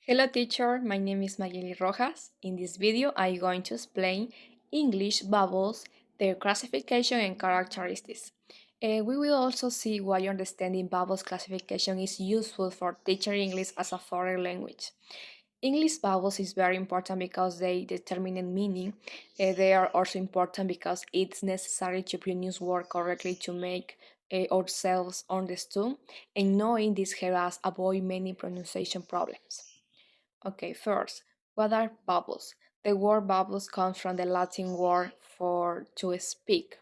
Hello teacher, my name is Mayeli Rojas. In this video, I'm going to explain English vowels, their classification and characteristics. We will also see why understanding vowels classification is useful for teaching English as a foreign language. English vowels is very important because they determine the meaning. They are also important because it's necessary to pronounce words correctly to make ourselves understood, and knowing this helps us avoid many pronunciation problems. Okay, first, what are bubbles? The word bubbles comes from the Latin word for to speak.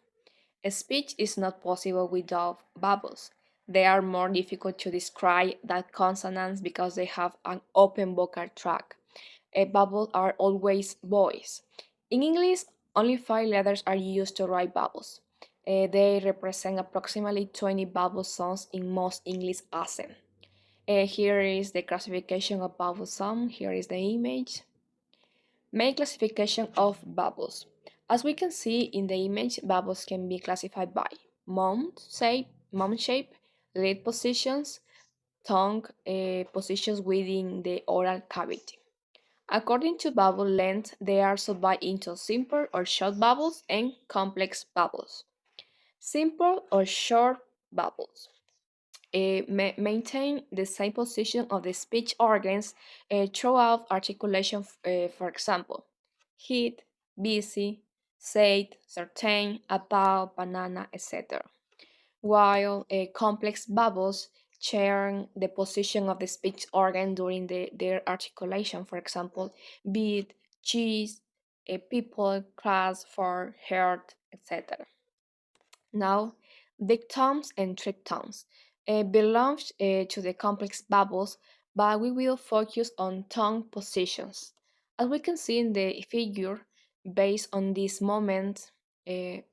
A speech is not possible without bubbles. They are more difficult to describe than consonants because they have an open vocal tract. A bubble are always voice. In English, only 5 letters are used to write bubbles. They represent approximately 20 vowel sounds in most English accents. Here is the classification of bubble sum. Here is the image. Main classification of bubbles. As we can see in the image, bubbles can be classified by mouth shape, lid positions, tongue positions within the oral cavity. According to bubble length, they are subdivided into simple or short bubbles and complex bubbles. Simple or short bubbles maintain the same position of the speech organs throughout articulation, for example, hit, busy, said, certain, about, banana, etc. While complex vowels share the position of the speech organ during their articulation, for example, beat, cheese, people, class, for, heart, etc. Now, diphthongs and triphthongs belongs to the complex vowels, but we will focus on tongue positions. As we can see in the figure, based on these movements, the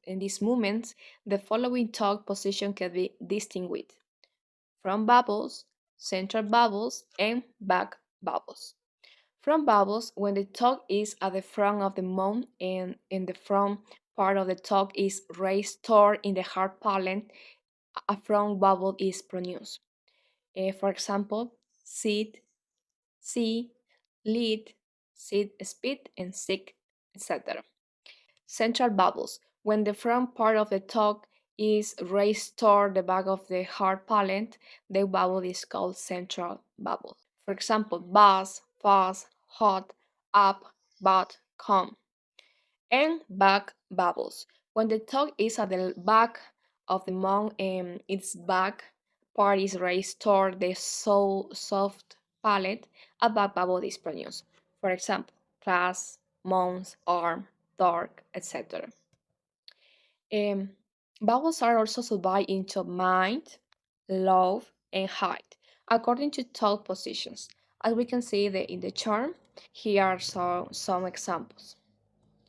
following tongue position can be distinguished: front vowels, central vowels, and back vowels. Front vowels, when the tongue is at the front of the mouth and in the front part of the tongue is raised toward in the hard palate, a front vowel is pronounced. For example, sit, see, lead, sit, spit, and sick, etc. Central vowels, when the front part of the tongue is raised toward the back of the hard palate, the vowel is called central vowel. For example, bus, fast, hot, up, but, come. And back vowels. When the tongue is at the back of the mouth and its back part is raised toward the soft palate, a back vowel is pronounced. For example, class, month, arm, dark, etc. Um, Vowels are also subdivided into mind, love, and height, according to thought positions. As we can see in the chart, here are some examples.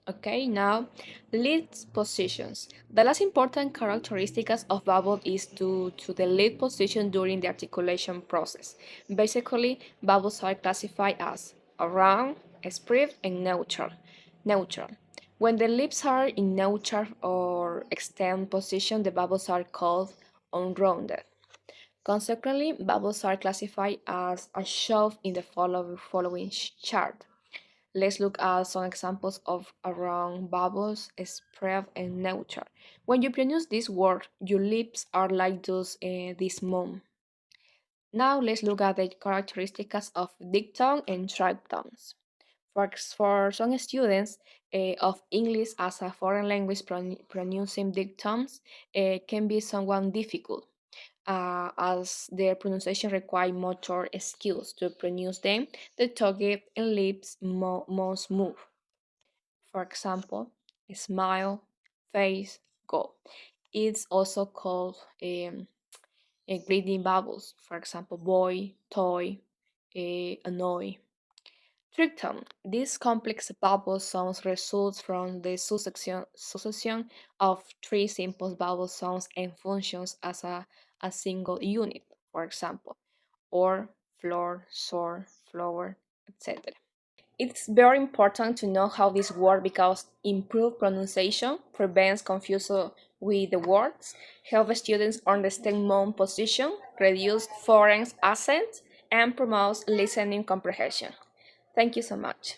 Okay, now lead positions. The last important characteristics of vowel is to the lead position during the articulation process. Basically, vowels are classified as around, expressive, and neutral. Neutral. When the lips are in neutral or extend position, the vowels are called unrounded. Consequently, vowels are classified as shown in the following chart. Let's look at some examples of around vowels, expressive, and neutral. When you pronounce this word, your lips are like this moon. Now let's look at the characteristics of diphthong and triphthongs. For some students of English as a foreign language, pronouncing diphthongs can be somewhat difficult, as their pronunciation requires motor skills to pronounce them. The tongue and lips must move. For example, smile, face, go. It's also called greeting vowels. For example, boy, toy, annoy. Trickton. These complex vowel sounds results from the succession of three simple vowel sounds and functions as a single unit. For example, or, floor, soar, flower, etc. It's very important to know how this works because improved pronunciation prevents confusion with the words, help students understand mouth position, reduce foreign accents, and promotes listening comprehension. Thank you so much.